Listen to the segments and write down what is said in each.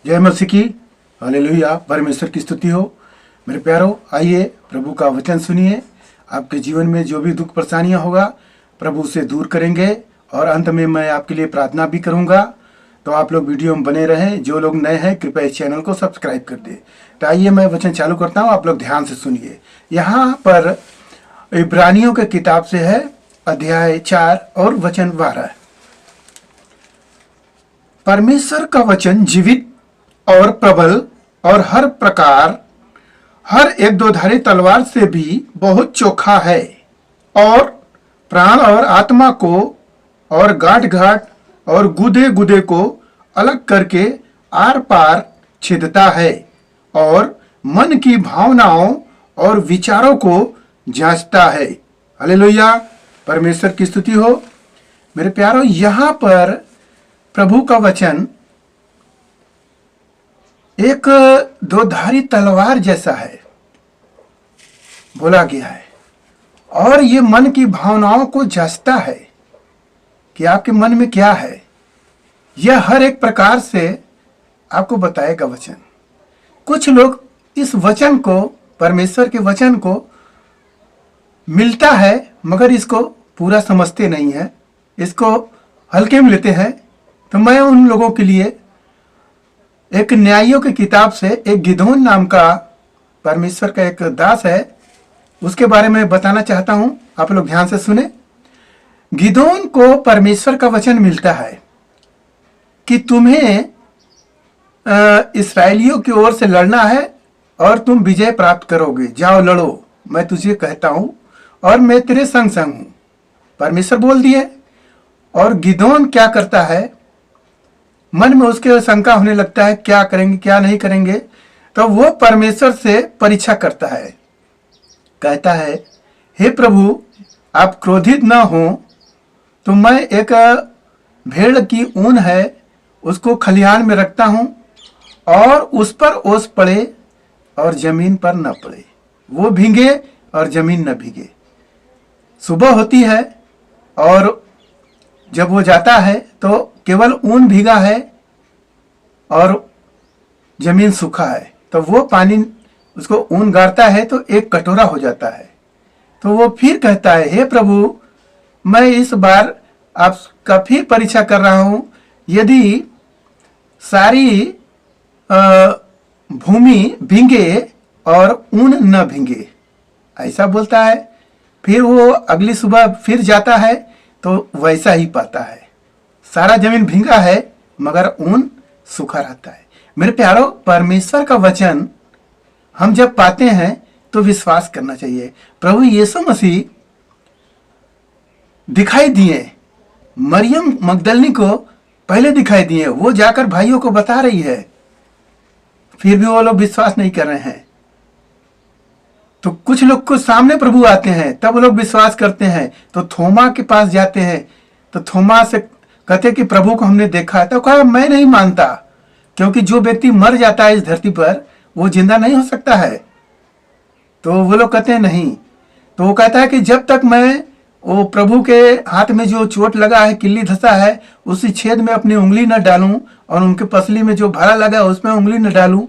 जय मसीह की। हालेलुया। परमेश्वर की स्तुति हो। मेरे प्यारो, आइए प्रभु का वचन सुनिए। आपके जीवन में जो भी दुख परेशानियां होगा प्रभु से दूर करेंगे। और अंत में मैं आपके लिए प्रार्थना भी करूंगा। तो आप लोग वीडियो में बने रहें। जो लोग नए हैं कृपया इस चैनल को सब्सक्राइब कर दें। तो आइए मैं वचन चालू करता हूं, आप लोग ध्यान से सुनिए। यहाँ पर इब्रानियों के किताब से है, अध्याय 4 और वचन 12। परमेश्वर का वचन जीवित और प्रबल और हर प्रकार हर एक दोधारी तलवार से भी बहुत चोखा है, और प्राण और आत्मा को और गांठ गांठ और गुदे गुदे को अलग करके आर पार छेदता है, और मन की भावनाओं और विचारों को जांचता है। हालेलुया। परमेश्वर की स्तुति हो। मेरे प्यारों, यहाँ पर प्रभु का वचन एक दोधारी तलवार जैसा है बोला गया है, और ये मन की भावनाओं को जांचता है कि आपके मन में क्या है। यह हर एक प्रकार से आपको बताएगा वचन। कुछ लोग इस वचन को, परमेश्वर के वचन को मिलता है मगर इसको पूरा समझते नहीं है, इसको हल्के में लेते हैं। तो मैं उन लोगों के लिए एक न्यायियों की किताब से एक गिदोन नाम का परमेश्वर का एक दास है, उसके बारे में बताना चाहता हूं। आप लोग ध्यान से सुने। गिदोन को परमेश्वर का वचन मिलता है कि तुम्हें इस्राएलियों की ओर से लड़ना है और तुम विजय प्राप्त करोगे। जाओ लड़ो, मैं तुझे कहता हूं और मैं तेरे संग संग हूं। परमेश्वर बोल दिए। और गिदोन क्या करता है, मन में उसके शंका होने लगता है, क्या करेंगे क्या नहीं करेंगे। तो वो परमेश्वर से परीक्षा करता है, कहता है, हे प्रभु, आप क्रोधित ना हो तो मैं एक भेड़ की ऊन है उसको खलिहान में रखता हूं, और उस पर ओस पड़े और जमीन पर न पड़े, वो भीगे और जमीन न भीगे। सुबह होती है और जब वो जाता है तो केवल ऊन भीगा है और जमीन सूखा है। तो वो पानी उसको ऊन गाड़ता है तो एक कटोरा हो जाता है। तो वो फिर कहता है, हे प्रभु, मैं इस बार आपका फिर परीक्षा कर रहा हूं, यदि सारी भूमि भीगे और ऊन न भीगे। ऐसा बोलता है। फिर वो अगली सुबह फिर जाता है तो वैसा ही पाता है, सारा जमीन भीगा है मगर ऊन सूखा रहता है। मेरे प्यारो, परमेश्वर का वचन हम जब पाते हैं तो विश्वास करना चाहिए। प्रभु यीशु मसीह दिखाई दिए, मरियम मगदलनी को पहले दिखाई दिए, वो जाकर भाइयों को बता रही है, फिर भी वो लोग विश्वास नहीं कर रहे हैं। तो कुछ लोग को सामने प्रभु आते हैं तब वो लोग विश्वास करते हैं। तो थोमा के पास जाते हैं तो थोमा से कहते कि प्रभु को हमने देखा है। तो कहा, मैं नहीं मानता, क्योंकि जो व्यक्ति मर जाता है इस धरती पर वो जिंदा नहीं हो सकता है। तो वो लोग कहते हैं नहीं। तो वो कहता है कि जब तक मैं वो प्रभु के हाथ में जो चोट लगा है, किल्ली धंसा है, उसी छेद में अपनी उंगली न डालूं और उनके पसली में जो भाला लगा है उसमें उंगली न डालूं,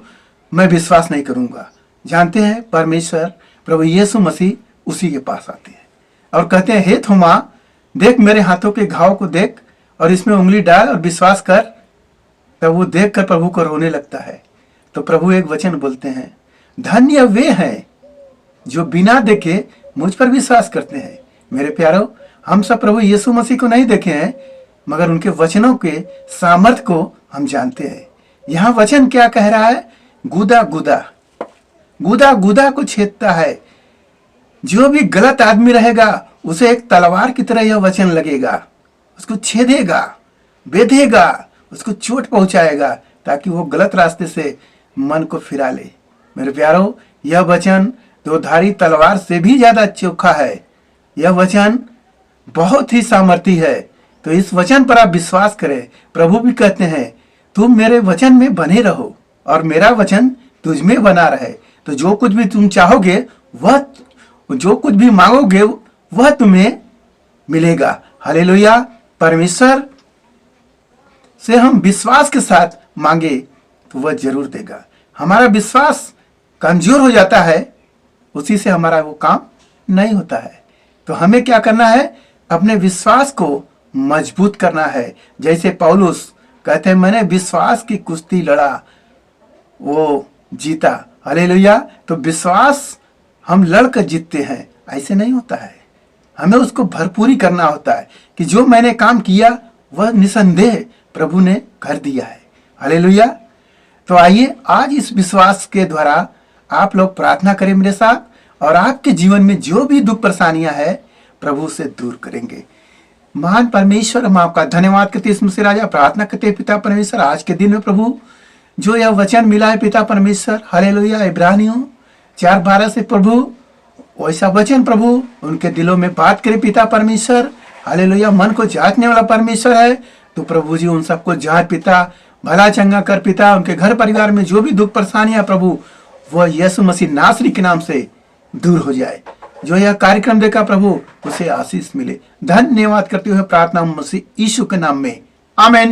मैं विश्वास नहीं करूंगा। जानते हैं, परमेश्वर प्रभु यीशु मसीह उसी के पास आते हैं और कहते हैं, हे थोमा, देख मेरे हाथों के घाव को देख और इसमें उंगली डाल और विश्वास कर। तब वो देख कर प्रभु को रोने लगता है। तो प्रभु एक वचन बोलते हैं, धन्य वे हैं जो बिना देखे मुझ पर विश्वास करते हैं। मेरे प्यारो, हम सब प्रभु यीशु मसीह को नहीं देखे हैं मगर उनके वचनों के सामर्थ्य को हम जानते हैं। यहाँ वचन क्या कह रहा है, गुदा गुदा गुदा गुदा को छेदता है। जो भी गलत आदमी रहेगा उसे एक तलवार की तरह यह वचन लगेगा, उसको छेदेगा, बेधेगा, उसको चोट पहुंचाएगा ताकि वो गलत रास्ते से मन को फिरा ले। मेरे प्यारो, यह वचन दोधारी तलवार से भी ज्यादा चोखा है। यह वचन बहुत ही सामर्थी है। तो इस वचन पर आप विश्वास करें। प्रभु भी कहते हैं, तुम मेरे वचन में बने रहो और मेरा वचन तुझ में बना रहे, तो जो कुछ भी तुम चाहोगे, वह जो कुछ भी मांगोगे वह तुम्हें मिलेगा। हालेलुया। परमेश्वर से हम विश्वास के साथ मांगे तो वह जरूर देगा। हमारा विश्वास कमजोर हो जाता है, उसी से हमारा वो काम नहीं होता है। तो हमें क्या करना है, अपने विश्वास को मजबूत करना है। जैसे पौलुस कहते हैं, मैंने विश्वास की कुश्ती लड़ा, वो जीता। हालेलुया। तो विश्वास हम लड़कर जीतते हैं, ऐसे नहीं होता है। हमें उसको भरपूरी करना होता है कि जो मैंने काम किया वह निसंदेह प्रभु ने कर दिया है। हालेलुया। तो आइए आज इस विश्वास के द्वारा आप लोग प्रार्थना करें मेरे साथ, और आपके जीवन में जो भी दुख परेशानियां है प्रभु से दूर करेंगे। महान परमेश्वर, हम आपका धन्यवाद करते हैं मसीह राजा। प्रार्थना करते हैं पिता परमेश्वर, आज के दिन में प्रभु जो यह वचन मिला है पिता परमेश्वर, हालेलुया, इब्रानियों 4:12 से प्रभु वैसा वचन प्रभु उनके दिलों में बात करे पिता परमेश्वर। हालेलुया। मन को जांचने वाला परमेश्वर है, तो प्रभु जी उन सबको जांच पिता, भला चंगा कर पिता। उनके घर परिवार में जो भी दुख परेशानियां प्रभु, वह यीशु मसीह नासरी के नाम से दूर हो जाए। जो यह कार्यक्रम देखा प्रभु, उसे आशीष मिले। धन्यवाद करते हुए प्रार्थना मसीह यीशु के नाम में, आमीन।